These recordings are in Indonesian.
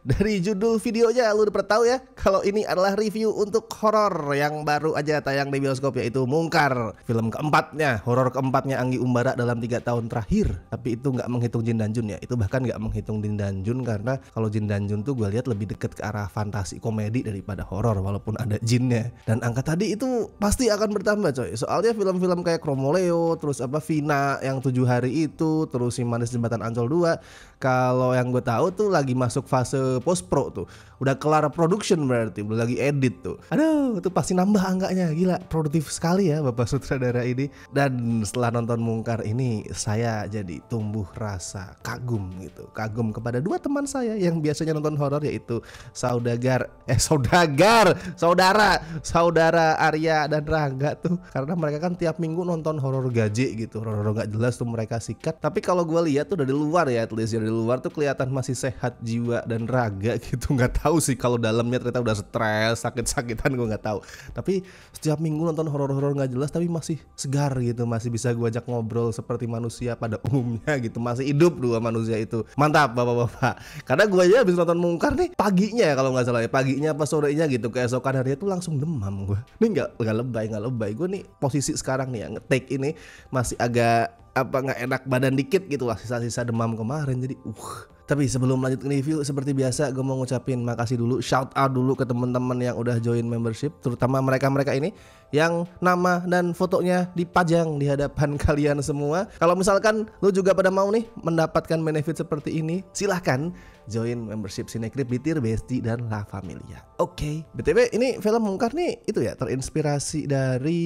Dari judul videonya lu udah pernah tahu ya kalau ini adalah review untuk horor yang baru aja tayang di bioskop, yaitu Mungkar, film keempatnya, horor keempatnya Anggi Umbara dalam 3 tahun terakhir. Tapi itu nggak menghitung Jin dan Jun ya, itu bahkan nggak menghitung Jin dan Jun, karena kalau Jin dan Jun tuh gue lihat lebih deket ke arah fantasi komedi daripada horor walaupun ada jinnya. Dan angka tadi itu pasti akan bertambah coy, soalnya film-film kayak Chromoleo, terus Vina yang 7 hari itu, terus Si Manis Jembatan Ancol 2, kalau yang gue tahu tuh lagi masuk fase post pro tuh, udah kelar production berarti, udah lagi edit tuh. Aduh, itu pasti nambah angkanya, gila, produktif sekali ya Bapak sutradara ini. Dan setelah nonton Mungkar ini, saya jadi tumbuh rasa kagum gitu, kagum kepada 2 teman saya yang biasanya nonton horor, yaitu saudara Arya dan Rangga tuh, karena mereka kan tiap minggu nonton horor gaji gitu, horor nggak jelas tuh mereka sikat. Tapi kalau gue lihat tuh dari luar ya, at least dari luar tuh kelihatan masih sehat jiwa dan raga gitu. Nggak tahu sih kalau dalamnya ternyata udah stres, sakit-sakitan, gue nggak tahu. Tapi setiap minggu nonton horor-horor nggak jelas tapi masih segar gitu, masih bisa gue ajak ngobrol seperti manusia pada umumnya gitu, masih hidup 2 manusia itu. Mantap bapak-bapak. Karena gue aja habis nonton Mungkar nih paginya ya, kalau nggak salah ya, paginya apa sorenya gitu, keesokan harinya tuh langsung demam gue. Ini nggak lebay gue nih, posisi sekarang nih ya nge-take ini masih agak nggak enak badan dikit gitu lah, sisa-sisa demam kemarin. Jadi tapi sebelum lanjut ke review, seperti biasa gue mau ngucapin makasih dulu, shout out dulu ke teman-teman yang udah join membership, terutama mereka-mereka ini yang nama dan fotonya dipajang di hadapan kalian semua. Kalau misalkan lu juga pada mau nih mendapatkan benefit seperti ini, silahkan join membership Cinecrip di Tier Besti dan La Familia. Oke, BTW ini film Mungkar nih itu ya terinspirasi dari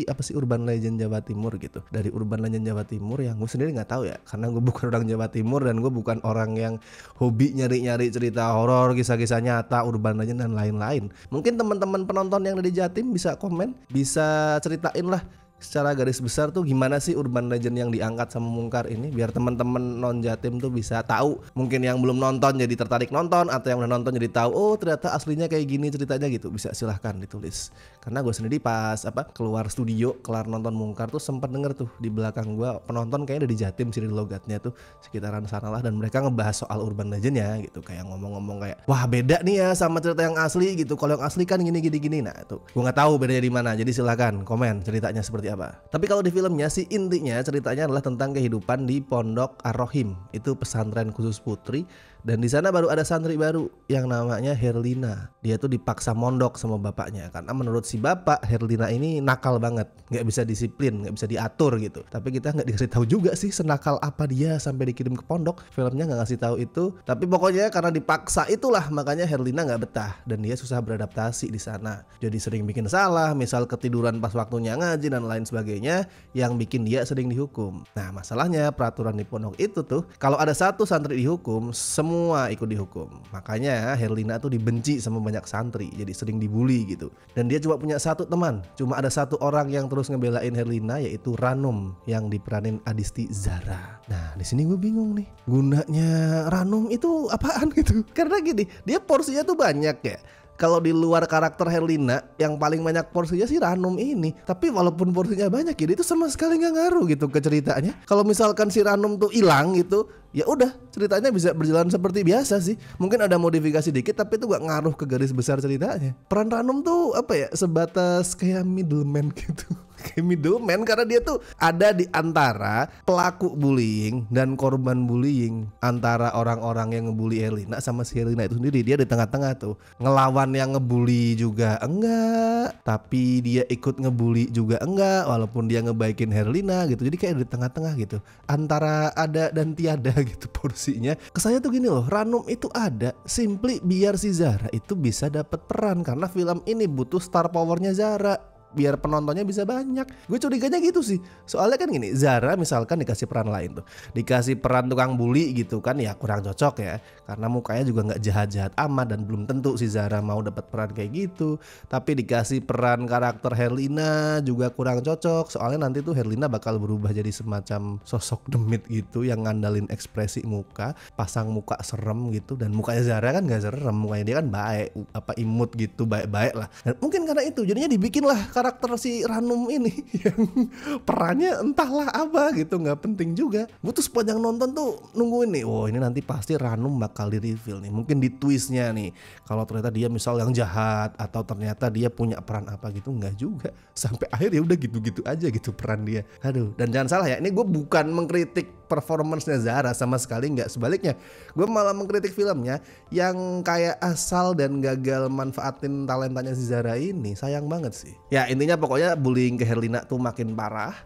apa sih, Urban Legend Jawa Timur gitu. Dari Urban Legend Jawa Timur yang gue sendiri nggak tahu ya, karena gue bukan orang Jawa Timur dan gue bukan orang yang hobi nyari-nyari cerita horor, kisah-kisah nyata, Urban Legend dan lain-lain. Mungkin teman-teman penonton yang dari Jatim bisa komen, bisa ceritain lah secara garis besar tuh gimana sih Urban Legend yang diangkat sama Mungkar ini, biar teman-teman non Jatim tuh bisa tahu. Mungkin yang belum nonton jadi tertarik nonton, atau yang udah nonton jadi tahu oh ternyata aslinya kayak gini ceritanya gitu. Bisa silahkan ditulis. Karena gue sendiri pas keluar studio kelar nonton Mungkar tuh sempat denger tuh di belakang gue penonton kayaknya dari Jatim sih, di logatnya tuh sekitaran sana lah, dan mereka ngebahas soal Urban Legend ya gitu, kayak ngomong-ngomong kayak wah beda nih ya sama cerita yang asli gitu, kalau yang asli kan gini. Nah itu gue nggak tahu bedanya di mana, jadi silahkan komen ceritanya seperti apa. Tapi kalau di filmnya sih intinya ceritanya adalah tentang kehidupan di Pondok Ar-Rohim, itu pesantren khusus putri. Dan di sana baru ada santri baru yang namanya Herlina. Dia tuh dipaksa mondok sama bapaknya karena menurut si bapak Herlina ini nakal banget, nggak bisa disiplin, nggak bisa diatur gitu. Tapi kita nggak dikasih tahu juga sih senakal apa dia sampai dikirim ke pondok. Filmnya nggak ngasih tahu itu. Tapi pokoknya karena dipaksa itulah makanya Herlina nggak betah dan dia susah beradaptasi di sana. Jadi sering bikin salah, misal ketiduran pas waktunya ngaji dan lain sebagainya, yang bikin dia sering dihukum. Nah masalahnya peraturan di pondok itu tuh kalau ada satu santri dihukum, semua ikut dihukum. Makanya Herlina tuh dibenci sama banyak santri, jadi sering dibully gitu. Dan dia cuma punya satu teman, cuma ada satu orang yang terus ngebelain Herlina, yaitu Ranum yang diperanin Adisti Zara. Nah di sini gue bingung nih, gunanya Ranum itu apaan gitu? Karena gini, dia porsinya tuh banyak ya. Kalau di luar karakter Herlina, yang paling banyak porsinya sih Ranum ini. Tapi walaupun porsinya banyak ya, itu sama sekali nggak ngaruh gitu ke ceritanya. Kalau misalkan si Ranum tuh hilang gitu, ya udah ceritanya bisa berjalan seperti biasa sih. Mungkin ada modifikasi dikit tapi itu gak ngaruh ke garis besar ceritanya. Peran Ranum tuh sebatas kayak middleman gitu. Kayak middleman karena dia tuh ada di antara pelaku bullying dan korban bullying, antara orang-orang yang ngebully Herlina sama si Herlina itu sendiri. Dia di tengah-tengah tuh, ngelawan yang ngebully juga enggak, tapi dia ikut ngebully juga enggak, walaupun dia ngebaikin Herlina gitu. Jadi kayak di tengah-tengah gitu, antara ada dan tiada gitu porsinya. Kesannya tuh gini loh, Ranum itu ada simply biar si Zara itu bisa dapat peran, karena film ini butuh star powernya Zara biar penontonnya bisa banyak. Gue curiganya gitu sih. Soalnya kan gini, Zara misalkan dikasih peran lain tuh, dikasih peran tukang bully gitu kan, ya kurang cocok ya, karena mukanya juga gak jahat-jahat amat dan belum tentu si Zara mau dapat peran kayak gitu. Tapi dikasih peran karakter Herlina juga kurang cocok, soalnya nanti tuh Herlina bakal berubah jadi semacam sosok demit gitu yang ngandalin ekspresi muka, pasang muka serem gitu. Dan mukanya Zara kan gak serem, mukanya dia kan baik, imut gitu, baik-baik lah. Dan mungkin karena itu jadinya dibikin lah karakter si Ranum ini yang perannya entahlah apa gitu, nggak penting juga. Gue tuh sepanjang nonton tuh nungguin nih, oh ini nanti pasti Ranum bakal di reveal nih, mungkin di twistnya nih, kalau ternyata dia misal yang jahat atau ternyata dia punya peran apa gitu. Nggak juga, sampai akhir ya udah gitu-gitu aja gitu peran dia. Aduh, dan jangan salah ya, ini gue bukan mengkritik performance-nya Zara sama sekali, nggak, sebaliknya gue malah mengkritik filmnya yang kayak asal dan gagal manfaatin talentanya si Zara ini. Sayang banget sih. Ya intinya pokoknya bullying ke Herlina tuh makin parah,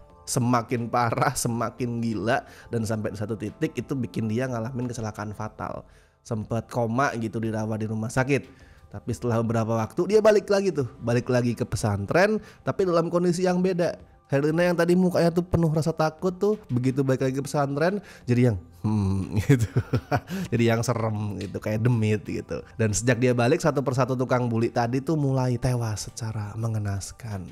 semakin gila, dan sampai di satu titik itu bikin dia ngalamin kecelakaan fatal, sempat koma gitu, dirawat di rumah sakit. Tapi setelah beberapa waktu dia balik lagi ke pesantren, tapi dalam kondisi yang beda. Herlina yang tadi mukanya tuh penuh rasa takut tuh, begitu balik lagi ke pesantren jadi yang gitu. Jadi yang serem gitu, kayak demit gitu. Dan sejak dia balik, satu persatu tukang bully tadi tuh mulai tewas secara mengenaskan.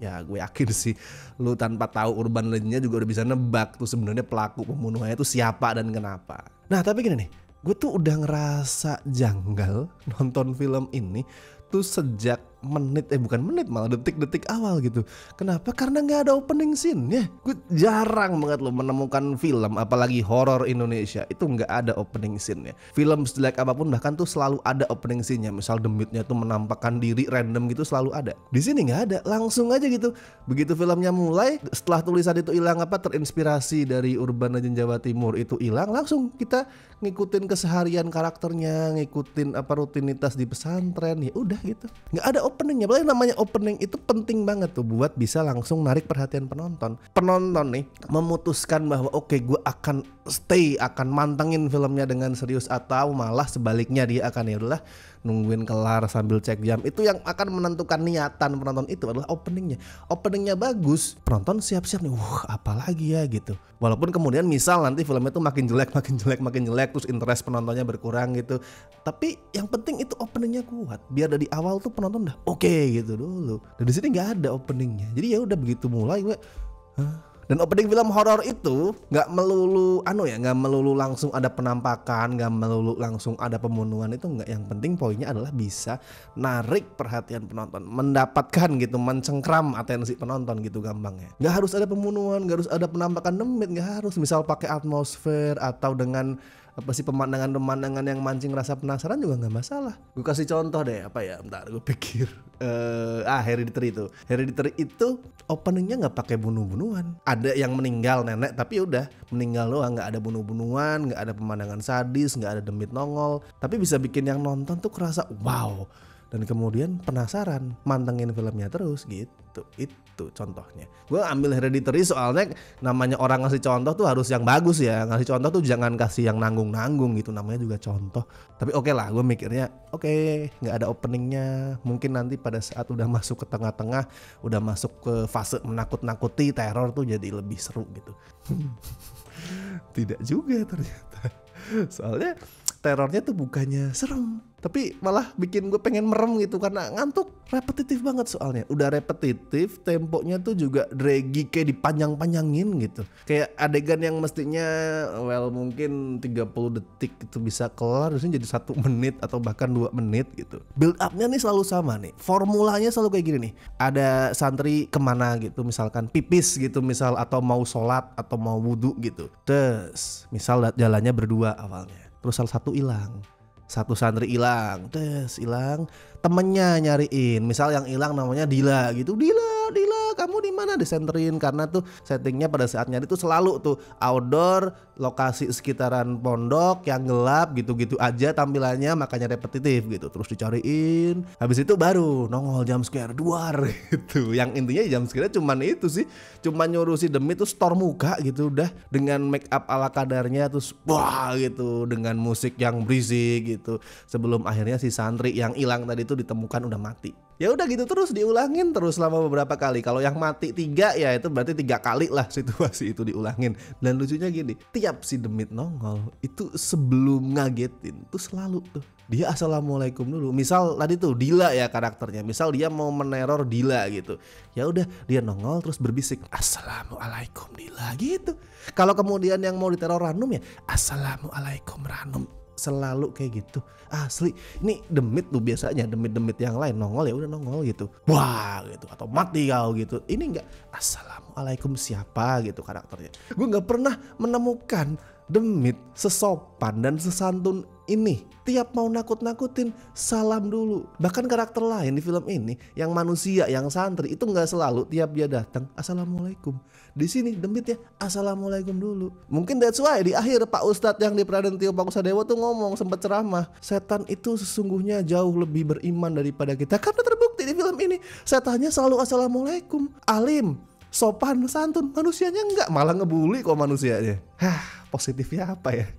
Ya gue yakin sih lu tanpa tahu urban legendnya juga udah bisa nebak tuh sebenarnya pelaku pembunuhannya tuh siapa dan kenapa. Nah tapi gini nih, gue tuh udah ngerasa janggal nonton film ini tuh sejak malah detik-detik awal gitu. Kenapa? Karena nggak ada opening scene-nya. Gue jarang banget loh menemukan film, apalagi horor Indonesia, itu nggak ada opening scene-nya. Film sejelek apapun bahkan tuh selalu ada opening scene-nya. Misal demitnya tuh menampakkan diri random gitu, selalu ada. Di sini nggak ada, langsung aja gitu. Begitu filmnya mulai, setelah tulisan itu hilang terinspirasi dari Urban Legend Jawa Timur itu hilang, langsung kita ngikutin keseharian karakternya, ngikutin rutinitas di pesantren, ya udah gitu. Nggak ada openingnya. Padahal namanya opening itu penting banget tuh buat bisa langsung narik perhatian penonton. Penonton nih memutuskan bahwa oke, gue akan stay, akan mantengin filmnya dengan serius, atau malah sebaliknya dia akan ya udahlah nungguin kelar sambil cek jam. Itu yang akan menentukan niatan penonton itu adalah openingnya. Openingnya bagus, penonton siap-siap nih, apalagi ya gitu. Walaupun kemudian misal nanti filmnya tuh makin jelek, terus interest penontonnya berkurang gitu. Tapi yang penting itu openingnya kuat, biar dari awal tuh penonton udah oke gitu dulu. Dan di sini nggak ada openingnya, jadi ya udah begitu mulai gue, Dan opening film horor itu nggak melulu nggak melulu langsung ada penampakan, nggak melulu langsung ada pembunuhan, itu nggak. Yang penting poinnya adalah bisa narik perhatian penonton, mendapatkan gitu, mencengkram atensi penonton gitu gampangnya. Nggak harus ada pembunuhan, nggak harus ada penampakan demit, nggak harus. Misal pakai atmosfer atau dengan pemandangan yang mancing rasa penasaran juga nggak masalah. Gue kasih contoh deh, bentar gue pikir. Hereditary itu openingnya nggak pakai bunuh-bunuhan. Ada yang meninggal nenek, tapi udah meninggal doang, nggak ada bunuh-bunuhan, nggak ada pemandangan sadis, nggak ada demit nongol. Tapi bisa bikin yang nonton tuh kerasa wow, dan kemudian penasaran, mantengin filmnya terus gitu. Itu contohnya. Gue ambil Hereditary soalnya namanya orang ngasih contoh tuh harus yang bagus ya. Ngasih contoh tuh jangan kasih yang nanggung-nanggung gitu, namanya juga contoh. Tapi oke lah, gue mikirnya nggak ada openingnya. Mungkin nanti pada saat udah masuk ke tengah-tengah, udah masuk ke fase menakut-nakuti, teror tuh jadi lebih seru gitu. Tidak juga ternyata. Soalnya terornya tuh bukannya serem, tapi malah bikin gue pengen merem gitu karena ngantuk. Repetitif banget soalnya, udah repetitif, temponya tuh juga draggy, kayak dipanjang-panjangin gitu. Kayak adegan yang mestinya mungkin 30 detik itu bisa kelar, terusnya jadi 1 menit atau bahkan 2 menit gitu. Build up-nya nih selalu sama nih, formulanya selalu kayak gini nih. Ada santri kemana gitu, misalkan pipis gitu misal, atau mau sholat atau mau wudhu gitu. Terus misal jalannya berdua awalnya, terus salah satu hilang, satu santri hilang, temennya nyariin, misal yang hilang namanya Dila gitu, Dila kamu di mana, disenterin. Karena tuh settingnya pada saat nyari tuh selalu tuh outdoor, lokasi sekitaran pondok yang gelap gitu-gitu aja tampilannya, makanya repetitif gitu. Terus dicariin, habis itu baru nongol jump scare duar gitu. Yang intinya jump scare cuman itu sih, cuma nyuruh si Demi tuh store muka gitu udah, dengan make up ala kadarnya, terus wah gitu, dengan musik yang berisik gitu, sebelum akhirnya si santri yang hilang tadi tuh ditemukan udah mati. Ya udah gitu terus diulangin terus selama beberapa kali. Kalau yang mati 3 ya itu berarti 3 kali lah situasi itu diulangin. Dan lucunya gini, tiap si Demit nongol itu sebelum ngagetin tuh selalu tuh dia assalamualaikum dulu. Misal tadi tuh Dila ya karakternya, misal dia mau meneror Dila gitu, ya udah dia nongol terus berbisik assalamualaikum Dila gitu. Kalau kemudian yang mau diteror Ranum ya assalamualaikum Ranum. selalu kayak gitu. Asli, ini demit tuh biasanya demit-demit yang lain nongol ya udah nongol gitu. Wah gitu atau mati kau gitu. Ini enggak assalamualaikum siapa gitu karakternya. Gue nggak pernah menemukan demit sesopan dan sesantun ini. Tiap mau nakut-nakutin salam dulu. Bahkan karakter lain di film ini yang manusia, yang santri itu nggak selalu tiap dia datang assalamualaikum. Di sini demit ya assalamualaikum dulu. Mungkin that's why di akhir Pak Ustadz yang di Raden Tio Pakusadewo tuh ngomong sempat ceramah, setan itu sesungguhnya jauh lebih beriman daripada kita. Karena terbukti di film ini setannya selalu assalamualaikum, alim, sopan, santun. Manusianya enggak, malah ngebully kok manusianya. Positifnya apa ya?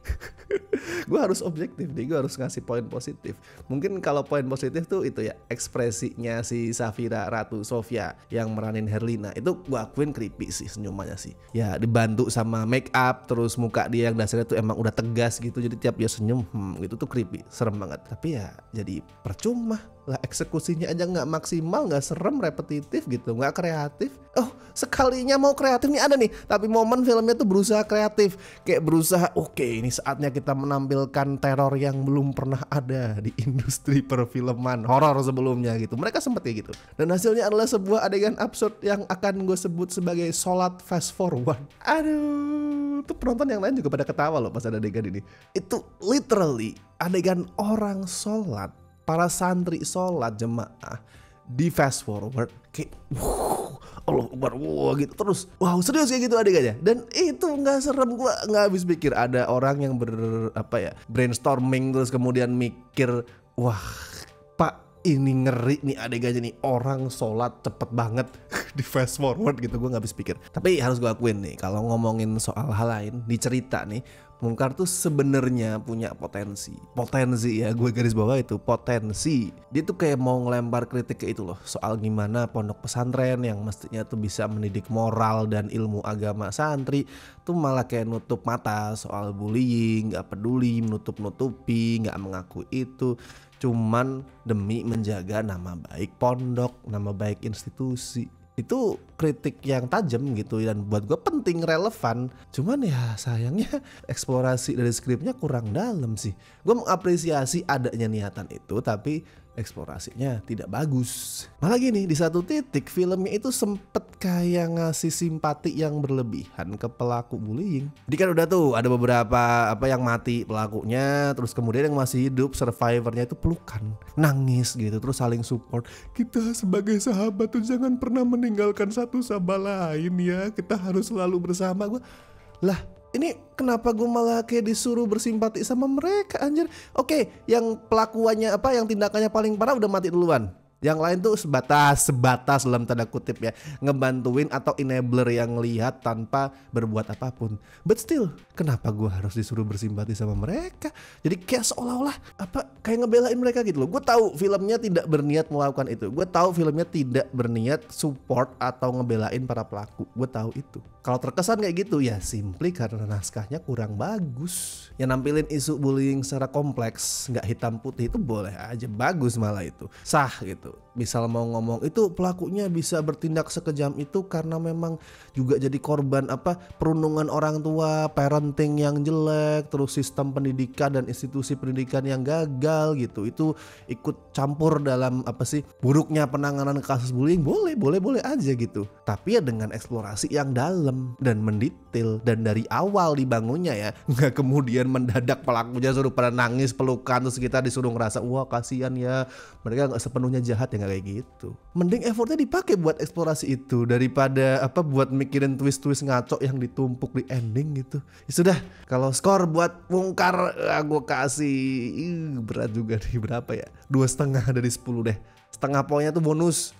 Gue harus objektif nih, gue harus ngasih poin positif. Mungkin kalau poin positif tuh itu ya, ekspresinya si Safira Ratu Sofia yang meranin Herlina. Itu gue akuin creepy sih senyumannya sih. Ya dibantu sama make up, terus muka dia yang dasarnya tuh emang udah tegas gitu. Jadi tiap dia senyum gitu tuh creepy, serem banget. Tapi ya jadi percuma lah, eksekusinya aja nggak maksimal, nggak serem, repetitif gitu, nggak kreatif. Oh sekalinya mau kreatif nih ada nih, tapi momen filmnya tuh berusaha kreatif, kayak berusaha oke, ini saatnya kita menampilkan teror yang belum pernah ada di industri perfilman horor sebelumnya gitu. Mereka sempet kayak gitu, dan hasilnya adalah sebuah adegan absurd yang akan gue sebut sebagai sholat fast forward. Aduh, tuh penonton yang lain juga pada ketawa loh pas ada adegan ini. Itu literally adegan orang sholat, para santri sholat jemaah di fast forward kayak Allah Akbar, wah gitu terus, wow serius kayak gitu adegannya. Dan itu nggak serem, gua nggak habis pikir. Ada orang yang brainstorming terus kemudian mikir, wah Pak ini ngeri nih adegannya nih, orang sholat cepet banget di fast forward gitu. Gue nggak habis pikir. Tapi harus gue akuin nih, kalau ngomongin soal hal lain di cerita nih, Mungkar tuh sebenarnya punya potensi ya, gue garis bawah itu potensi. Dia tuh kayak mau ngelempar kritik ke itu loh, soal gimana pondok pesantren yang mestinya tuh bisa mendidik moral dan ilmu agama santri tuh malah kayak nutup mata soal bullying, nggak peduli, nutup-nutupi, nggak mengaku itu, cuman demi menjaga nama baik pondok, nama baik institusi. Itu kritik yang tajam gitu, dan buat gue penting, relevan. Cuman ya sayangnya eksplorasi dari skripnya kurang dalam sih. Gue mengapresiasi adanya niatan itu, tapi eksplorasinya tidak bagus. Malah gini, di satu titik filmnya itu sempet kayak ngasih simpati yang berlebihan ke pelaku bullying. Jadi kan udah tuh ada beberapa yang mati pelakunya, terus kemudian yang masih hidup survivornya itu pelukan, nangis gitu, terus saling support. Kita sebagai sahabat tuh jangan pernah meninggalkan satu sama lain ya, kita harus selalu bersama. Gue lah, ini kenapa gue malah kayak disuruh bersimpati sama mereka anjir. Oke, yang pelakuannya yang tindakannya paling parah udah mati duluan. Yang lain tuh sebatas dalam tanda kutip ya, ngebantuin atau enabler yang lihat tanpa berbuat apapun. But still, kenapa gue harus disuruh bersimpati sama mereka? Jadi kayak seolah-olah kayak ngebelain mereka gitu loh. Gue tahu filmnya tidak berniat melakukan itu. Gue tahu filmnya tidak berniat support atau ngebelain para pelaku. Gue tahu itu. Kalau terkesan kayak gitu ya simply karena naskahnya kurang bagus. Yang nampilin isu bullying secara kompleks, nggak hitam putih, itu boleh aja, bagus malah itu, sah gitu. Misal mau ngomong itu pelakunya bisa bertindak sekejam itu karena memang juga jadi korban perundungan orang tua, parenting yang jelek, terus sistem pendidikan dan institusi pendidikan yang gagal gitu. Itu ikut campur dalam buruknya penanganan kasus bullying, boleh aja gitu. Tapi ya dengan eksplorasi yang dalam dan mendetail, dan dari awal dibangunnya ya, nggak kemudian mendadak pelakunya suruh pada nangis pelukan terus kita disuruh ngerasa wah kasihan ya, mereka nggak sepenuhnya jahat ya, nggak kayak gitu. Mending effortnya dipakai buat eksplorasi itu daripada buat mikirin twist ngaco yang ditumpuk di ending gitu. Ya sudah, kalau skor buat Mungkar gue kasih berat juga nih, berapa ya, 2,5 dari 10 deh. Setengah poinnya tuh bonus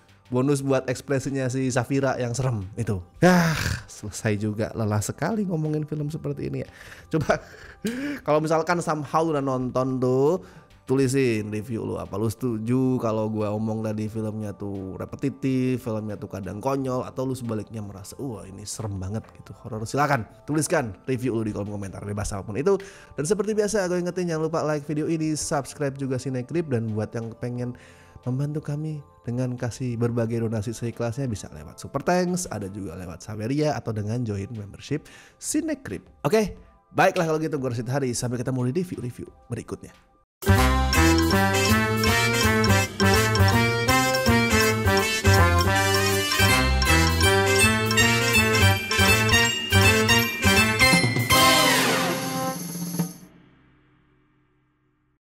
buat ekspresinya si Safira yang serem itu. Selesai juga, lelah sekali ngomongin film seperti ini ya. Coba kalau misalkan somehow udah nonton tuh, tulisin review lu apa, lu setuju kalau gua omong tadi filmnya tuh repetitif, filmnya tuh kadang konyol, atau lu sebaliknya merasa wah ini serem banget gitu, horor. Silakan tuliskan review lu di kolom komentar, bebas apapun itu. Dan seperti biasa gue ingetin, jangan lupa like video ini, subscribe juga Sinekrip, dan buat yang pengen membantu kami dengan kasih berbagai donasi seikhlasnya bisa lewat Super Thanks, ada juga lewat Saweria atau dengan join membership Sinekrip. Oke, Baiklah kalau gitu, gue Rashid Haris. Sampai ketemu di review berikutnya.